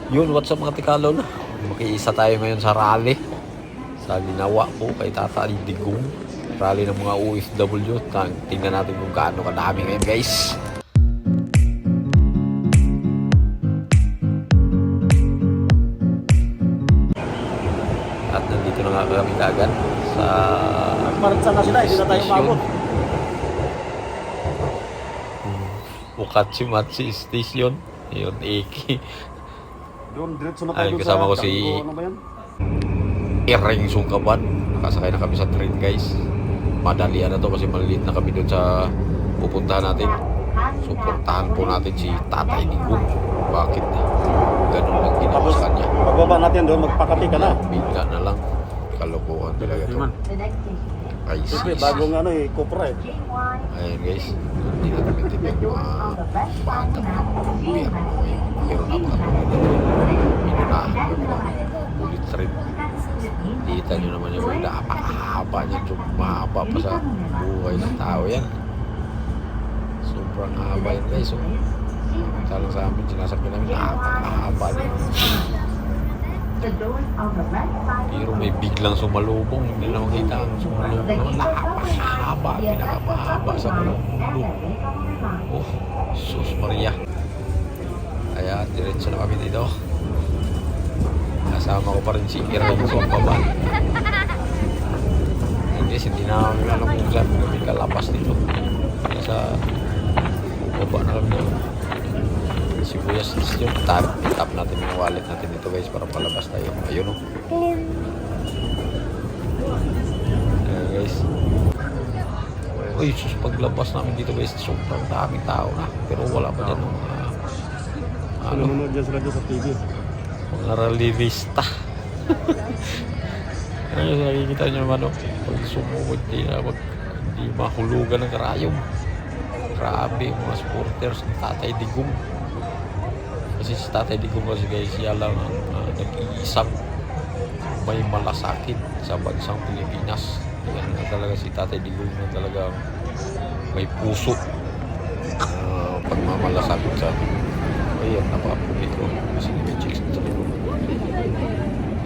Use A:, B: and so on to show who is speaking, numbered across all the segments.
A: Yun, what's up mga tikalon? Makiisa tayo ngayon sa rally. Sa ginawa po kay Tata Digong. Rally ng mga OFW. Tingnan natin kung gaano kadami ngayon guys. At nandito na nga kami kagad sa
B: Marcha na sila, hindi na tayo umabot.
A: Ukachimachi Station. Yun, Iki.
B: Doon, diretso na
A: Ay,
B: tayo
A: kasama ko si
B: ano ba yan?
A: Ireng Sungkaban. Nakasakay na kami sa train guys. Madalian na to kasi maliliit na kami doon sa pupuntahan natin. Suportahan po natin si Tatay Digong. Bakit? Ganun lang ginawa sa kanya.
B: Pagbaba natin doon, magpakapi ka na.
A: Bigla na lang. Kalokohan talaga to. Ay,
B: Siyempre,
A: sis.
B: bagong Cupra eh.
A: Ayun guys. Hindi natin nagtipid maagap na gobyerno. Pero napakatulad na rin. Inunahan kami ng bullet train. Kita nyo naman yung napakahaba niya. Mahaba pa sa buhay ng tao yan. Sobrang haba yan guys. Salang sa amin, sinasakyan namin napakahaba niya. Pero may biglang sumalubong. Hindi na makita ang sumalubong. Napakahaba. Pinakamahaba sa mundo. Oh, Sus Maria. Kaya diretso na kami dito. Kasama ko pa rin si Irene Sungkaban. Hindi na kami alam kung saan kami kalapas dito. Nasa baba na kami dito. Shibuya Station. Tap natin yung wallet natin dito guys para palabas tayo. Ayun o. Ayan guys. Uy, sus, paglabas namin dito guys, sobrang daming tao na. Pero wala pa dyan
B: Ano naman dyan sila dyan sa TV?
A: mga rallyista. Ayun, nakikita nyo naman o. Pag sumugod, hindi mahulugan ng karayom. Grabe mga supporters ng Tatay Digong. Kasi si Tatay Digong kasi guys, siya lang ang nag-iisang may malasakit sa bansang Pilipinas. Yan na talaga si Tatay Digong na talagang may puso. Pagmamalasakit sa ayan, napapulit ko. Kasi may chicks dito.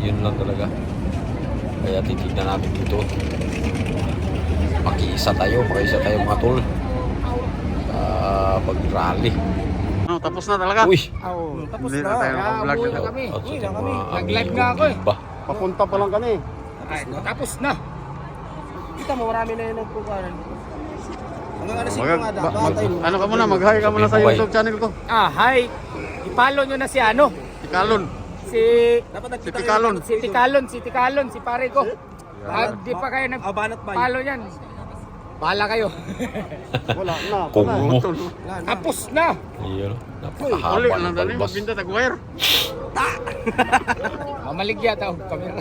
A: Yun lang talaga. Kaya titignan natin dito. Makiisa tayo mga tol. Pag-rally.
C: Oh, tapos na talaga.
A: Uy!
B: Tapos
C: Hindi
B: na.
C: na tayo naka-vlog na
B: kami.
A: At sa mga
D: Nag-live
A: amigo
D: nga ako eh.
A: iba.
B: Papunta pa lang kami.
D: Ay, tapos na.
B: Kita mo, marami na yun nagpukaran. Hanggang alas 5
C: Mag-
B: nga
C: ba-
B: dapat.
C: mag- ano ka muna, mag-hi ka muna sa
A: Sabihin mo,
C: YouTube channel ko.
D: Hi. I-follow nyo na si ano?
C: Si Kalon.
D: Si
B: Dapat
C: Si
B: nagkita
C: Tikalon.
D: Si Tikalon, si pare ko. Di pa kayo
B: Abanat ba yun?
D: nag-follow yan. Bahala kayo.
B: Wala na.
A: Kung mo.
D: Tapos na.
A: Ayun.
C: Uli,
A: Napakahaba
C: ano
A: ng
C: dali,
A: balbas.
C: magbinta tag-wire.
D: Mamaligya tao kamera.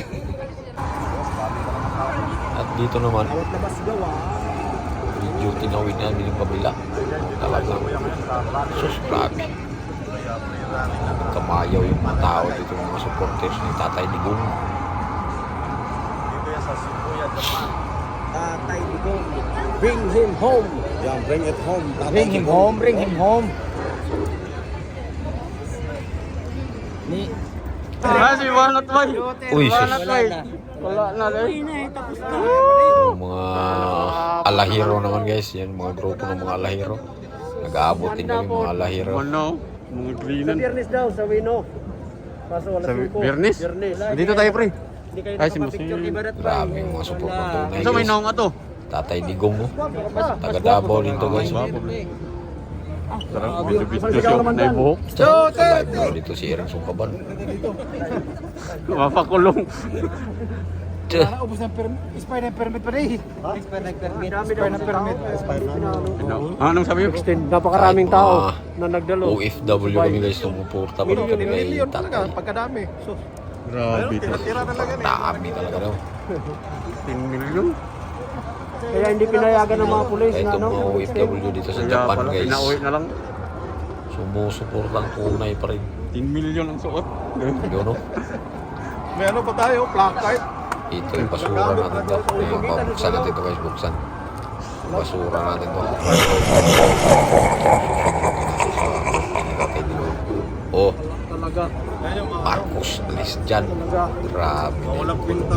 A: At dito naman,
B: Awat na bas gawa.
A: medyo tinawid namin yung kabila. Talagang sus, grabe. Kamayaw yung mga tao dito, mga supporters ni Tatay Digong.
B: Tatay Digong. Bring him home. Yeah, bring it home. Tatay
D: Bring him
B: Digong.
D: home, bring him home. Ni
C: Ah, si Wanat Bay.
A: Uy, sus.
C: Wanat Bay. Wala na dali.
A: Yung mga alahiro naman guys, yan mga grupo ng mga alahiro. Nag-aabot din kami mga alahiro.
C: Ano? Mga greenan.
B: Biyernes daw sa Wino. Kaso wala
C: Sa
B: suko.
C: Biyernes?
B: Biyernes.
C: Dito tayo pre.
B: Hindi kayo
C: Ay, si
B: nakapapicture
C: Musi.
B: kay Barat Bay.
A: Grabe yung mga support ng tunay
C: Sa may
A: guys.
C: naong ato.
A: Tatay Digong mo. Taga Davao din to guys.
C: Sarap, video show na yung buhok.
A: Live mo dito si Irene Sungkaban.
C: Mapakulong.
A: Tch.
D: ubos ng permit. Expire ng permit pa rin.
B: Expire ng permit.
D: Expire ng permit.
C: Anong sabi mo?
B: Napakaraming
A: Kahit
B: tao
A: mga
B: na nagdalo.
A: OFW kami guys, tumuporta pa rin kami kay Tatay.
B: Pagkadami. So,
C: Grabe.
B: tira talaga na.
A: Dami talaga daw.
C: 10 million.
B: Kaya hindi pinayagan ng mga pulis
A: Kaya
B: na
A: itong mga OFW dito sa
C: Kaya
A: Japan
C: pala,
A: guys,
C: pinauwi na lang.
A: sumusuportang tunay pa rin.
C: 10 million ang suot.
A: Yun no?
B: May ano pa tayo, placard.
A: Ito yung basura natin to. Buksan natin to guys, buksan. Basura natin to. Oh,
C: Aga.
A: Marcos alis dyan. Grabe.
B: Walang kwenta.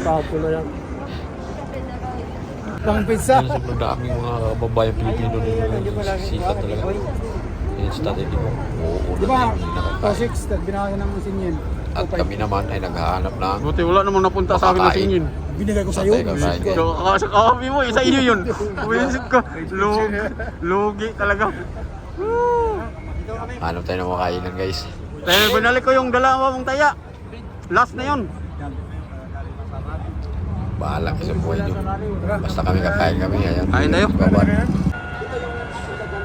D: Tapo na yan. Pang pizza.
A: Yan, sobrang daming mga babayang Pilipino na sikat talaga. Yan si Tatay Digong. Oo,
D: Di ba?
A: hindi nakakain.
D: 2-6, binawasan ng usin yun.
A: At kami naman ay naghahanap ng
C: Buti wala namang napunta sa akin na
A: Makakain.
C: singin.
D: Binigay ko sa'yo.
A: Tatay kakain.
C: Sa kahabi mo, isa iyo yun. Buwisit ka. Lugi talaga.
A: Hanap tayo ng makainan guys.
C: Dahil binalik ko yung dalawa mong taya. Last na yun.
A: Bahala kayo sa buhay nyo. Basta kami kakain kami. Ayan.
C: Kain tayo.
A: Baban.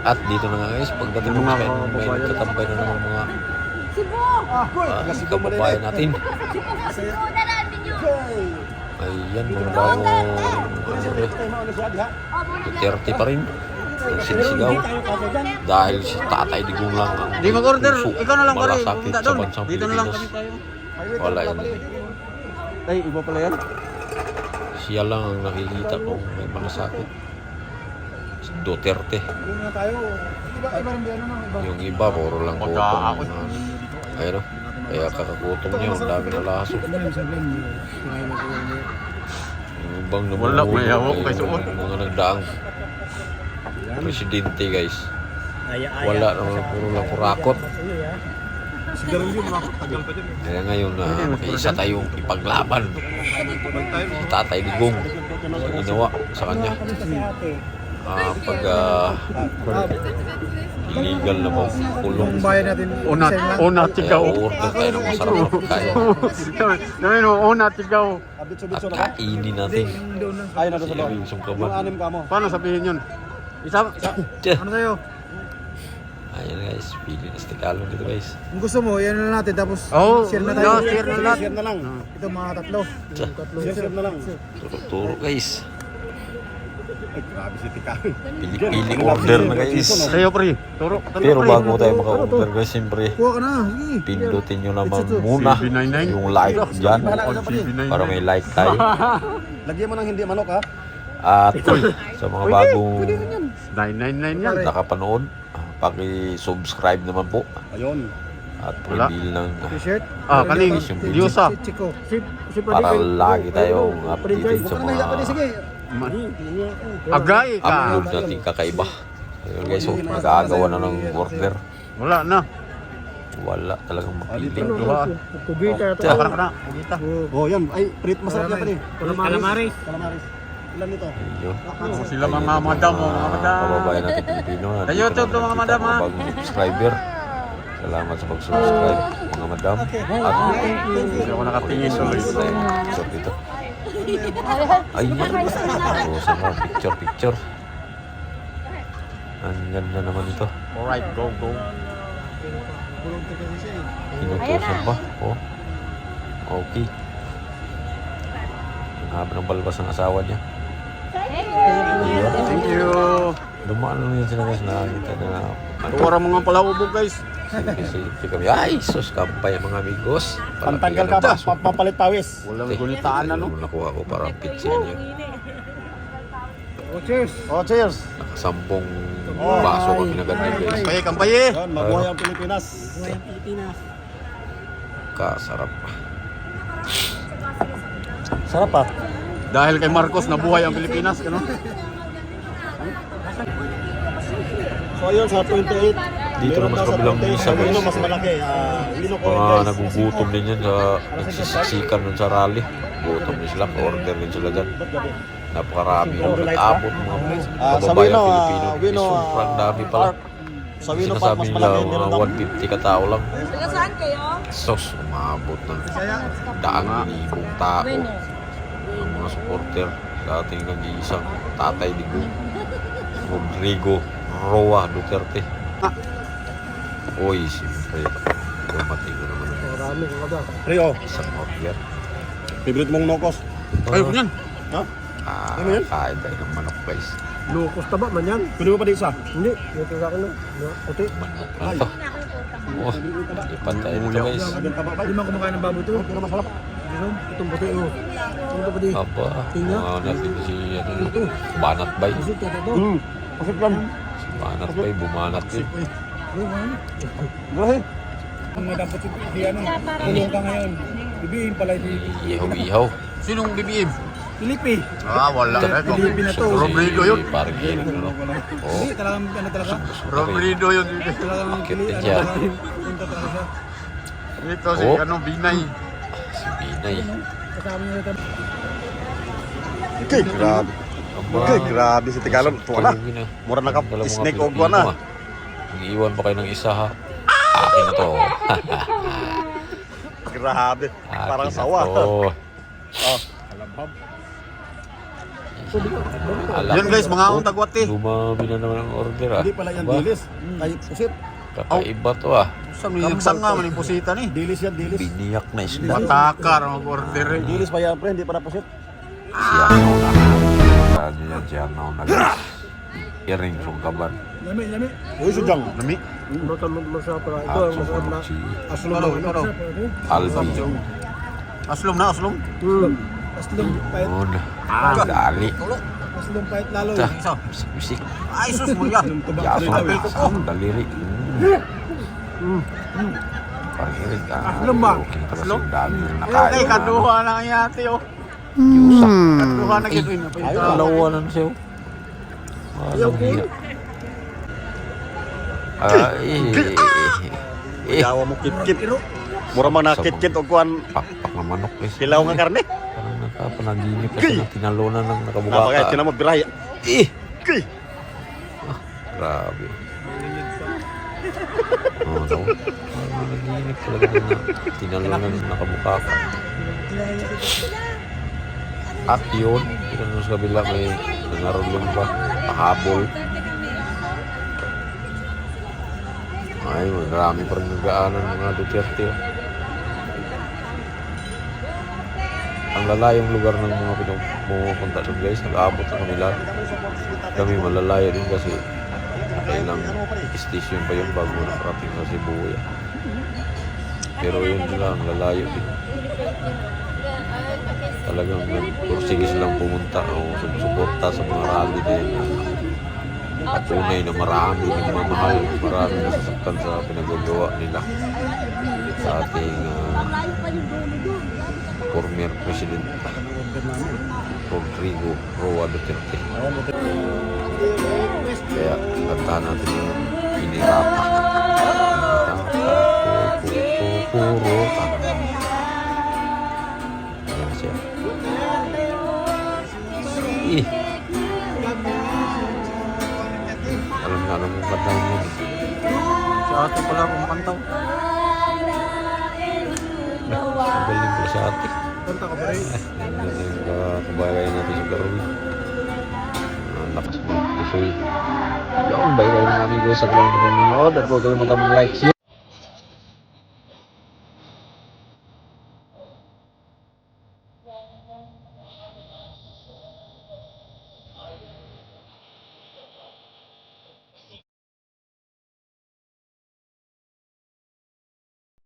A: At dito na nga guys, pagdating ng
C: Mga
A: mga may
C: kababayan.
A: nagtatambay na naman mga kababayan natin. Ayan, mga bagong Duterte pa rin. Ang sinisigaw. Dahil si Tatay Digong lang ang
C: Di mag-order.
A: puso,
C: Ikaw na lang pare.
A: malasakit
C: Punta
A: sa
C: doon.
A: bansang
C: Dito na lang
A: Pilipinas.
C: kami tayo.
A: Wala yan.
C: Ay, iba pala yan.
A: Siya lang ang nakikita kung may malasakit. Si Duterte. Yung iba, puro lang
C: Mag-aakot.
A: kutong. Ayun o. Kaya kakagutom niya, ang dami na laso. Yung ibang
C: Wala, may hawak kay suot.
A: Mga nagdaang presidente guys. Wala naman, puro lang kurakot.
B: Sigarilyo, tagal pa din.
A: Kaya ngayon na mag-isa tayong ipaglaban. Si Tatay Digong sa ginawa sa kanya. Pag illegal na kulong.
D: Bayan natin.
C: Una,
A: Kaya
C: tigaw.
A: order tayo ng masarap na pagkain.
C: Namin mo, una, tigaw.
A: At kainin natin.
B: Ay, na
A: Si Erwin Sungkaban.
B: anim ka mo.
C: Paano sabihin yun? Isa,
A: Tiyan.
D: Ano sa'yo?
A: Ayan guys, pili na stikalon dito guys.
D: Kung gusto mo, yan na natin. Tapos
C: Oh,
D: share na tayo.
C: share na lahat.
B: Share na lang.
D: Ito mga tatlo.
A: Tiyan.
B: Share na lang.
A: Turo-turo guys.
B: Ay, grabe si Tika.
A: Pili-pili order na guys.
C: Sa'yo, pre. Turo.
A: Pero bago tayo maka-order guys, siyempre
D: Kuha ka na. Sige.
A: pindutin nyo naman muna
C: CB99.
A: yung like dyan
C: CB99.
A: para may like tayo.
B: Lagyan mo ng hindi manok ha.
A: At sa mga bagong
C: 999 yan.
A: nakapanood, paki-subscribe naman po
B: Ayun.
A: at
C: Wala.
A: prebil ng
D: T-shirt.
C: Kaning,
A: Yung
C: Diyosa.
D: Si Chico.
A: para lagi tayong updated sa mga
D: Sige.
C: Agay ka.
A: upload nating kakaiba. Ayun guys, so nag-aagawa na ng order.
C: Wala na.
A: Wala talagang mapili.
C: Duha.
D: Kubita ito.
A: Tiyan.
C: Para ka na. Pugita.
B: Oh, yan. Ay, prit masarap yan pa rin.
D: Calamares.
B: Calamares. Ilan nito?
A: Ayun.
C: Sila mga madam, mga madam.
A: Kababayan natin Pilipino.
C: Sa YouTube to, mga madam, ha?
A: Bagong subscriber. Salamat sa pag-subscribe, mga madam. At
C: Hindi ako nakatingin tuloy.
A: picture dito. Ayun. Oh, sama picture. Ang ganda naman ito.
C: Alright, go, go.
A: Inutusan pa. Oh. Okay. Ang haba ng balbas ng asawa niya.
C: Thank you.
A: Dumaan lang yun sila guys. Nakakita na
C: Tuwara mga palawubog, guys.
A: Kasi kami, ay, sus, kampay mga amigos.
B: Pantanggal ka pa. Papalit pawis.
C: Walang gulitaan na, no?
A: Nakuha ko parang pitsin niya.
D: Oh, cheers.
B: Oh, cheers.
A: Nakasampung baso kami na ganyan guys.
C: Kampaye, kampaye.
B: Yan, mabuhay ang Pilipinas.
A: Kasarap.
B: Sarap pa.
C: Dahil kay Marcos nabuhay ang Pilipinas, ano?
B: So ayun, sa 28.
A: Dito naman sa kabilang misa guys.
B: Ino mas malaki. Ino ko rin
A: Mga
B: guys.
A: nagugutom din yan sa nagsisiksikan dun sa rally. Gutom din sila, order din sila dyan. Napakarami naman nag-abot mga
B: Sa
A: kababayan
B: Wino,
A: Pilipino.
B: Wino,
A: Sobrang dami pala.
B: Sa Wino Park,
A: Sinasabi
B: mas
A: nila
B: malaki. Meron
A: mga
B: daw.
A: 150 katao lang.
E: Taga saan kayo?
A: Sos, umabot ng daang libong tao. Ang mga supporter sa ating nag-iisang Tatay Digong, Rodrigo Roa Duterte. Uy, siyempre, dumating na naman ang
D: Marami ka ba?
B: Rio,
A: isang order.
B: favorite mong nokos.
C: Ayun yan.
B: Ha? Ano yan?
A: Kain tayo ng manok guys.
D: Lukos taba man yan.
B: Pwede mo pa di isa?
D: Hindi. Dito sa akin no. Puti.
A: Manok na to. Oh, ipan tayo dito guys.
B: Agad taba ba?
D: Hindi man kumakain ng baboy ito.
B: Pero masarap.
D: Ano? Itong puti oh. Ito puti.
A: Aba,
D: Tingnan.
A: natin si Banat Bay.
D: Pusit ito to.
B: Pasok lang.
A: Si Banat Bay, bumanat din.
B: Grahe.
D: Ang nadampot si ano, kulong ka ngayon. Bibihin pala si
A: Ihaw-ihaw.
C: Sinong BBM?
D: Pilipi.
C: Ah, wala na.
D: Pilipi na to.
C: Robredo yun.
A: Parang ganyan, ano? Oo.
D: Hindi, talagang ano talaga.
C: Robredo yun.
D: Talagang
A: Akit din
D: ano
A: siya.
D: talaga, punta talaga siya.
C: Ito si
A: Oh.
C: ano, Binay.
A: Si Binay.
D: Kasama niya ito.
B: Okay, grabe. Okay, grabe si Tigalon. Tuwa na. Mura na ka, snake o guwan na.
A: Mag-iwan pa kayo ng isa, ha? Akin na to.
B: Grabe. Parang
A: Akin na
B: sawa.
A: to.
B: Oh.
A: Alam
C: Yan guys, mga akong tagwati.
A: Lumami na naman ang order, ah.
B: Hindi pala yan
A: Diba?
B: dilis. Ay, pusit.
A: Kakaiba to, ah.
C: Sa nagsang nga, maning pusita ni.
B: Dilis yan, dilis.
A: Biniyak na isda.
C: Patakar, mag-order eh.
B: Dilis pa yan, pre. Hindi pala pusit.
A: Siya na una. Saan niya siya na una, guys. Iring sung kaban.
D: Lami, lami.
B: Uy, sudyang.
C: Lami.
D: Masarap pala. Ito
A: At
D: ang masarap na.
A: si
D: Aslong
C: Ano,
D: ano.
C: ano?
A: Albi.
C: Aslom na, aslom.
D: Aslong pahit.
A: Yun. Dali.
D: Aslong pahit lalo.
A: Ta.
C: Isa.
A: Bisik-bisik.
C: Ay, sus mo yan.
A: Yaso na. Ang daliri. Pangirig.
D: Aslom ba?
A: Okay pala si dami na
C: Ay,
A: nakain.
C: kaduha na ang yate oh.
A: Yusa.
C: Kaduha na gito.
A: Ayaw, dalawa na siya. Ayaw ko.
B: Yawa mo kit-kit. Mura man na kit-kit o kuhan.
A: Pakpak na manok, guys.
B: Hilaw nga karne.
A: Parang nakapanaginip kasi na tinalunan ng
B: Napakaya,
A: nakabukaka.
B: tinan mo, birahe. Kay.
A: Grabe. Oo, no? Parang naginip talaga na tinalunan ng nakabukaka. At yun, tinanong sa kabila may nangarulong ba? Pahabol. Ay, marami pa rin nagaanan ng mga Duterte. Oh. Ang lalayong lugar ng mga pumupunta doon, guys, nag-aabot na kanila. Kami malalayo din kasi kailang station pa yun bago nakarating sa Cebu. Yeah. Pero yun lang, lalayo din. Talagang nagpursige silang pumunta o sumusuporta sa mga rally na yun. Patunay na marami nagmamahal, marami nasasaktan sa pinagagawa nila sa ating former President Rodrigo Roa Duterte. Kaya kantahan natin yung Inirapa. Puro ayan siya. Alam na alam mo kantahan mo.
C: Sa ato pala kumakantaw.
A: Ang galing ko sa ate.
D: Kanta ka ba rin?
A: Yan yung kabayan natin sa Garoy. Ang lakas mo. Pusoy. Yung bayan ng amigos sa ground ng mga at huwag kayong mag-like.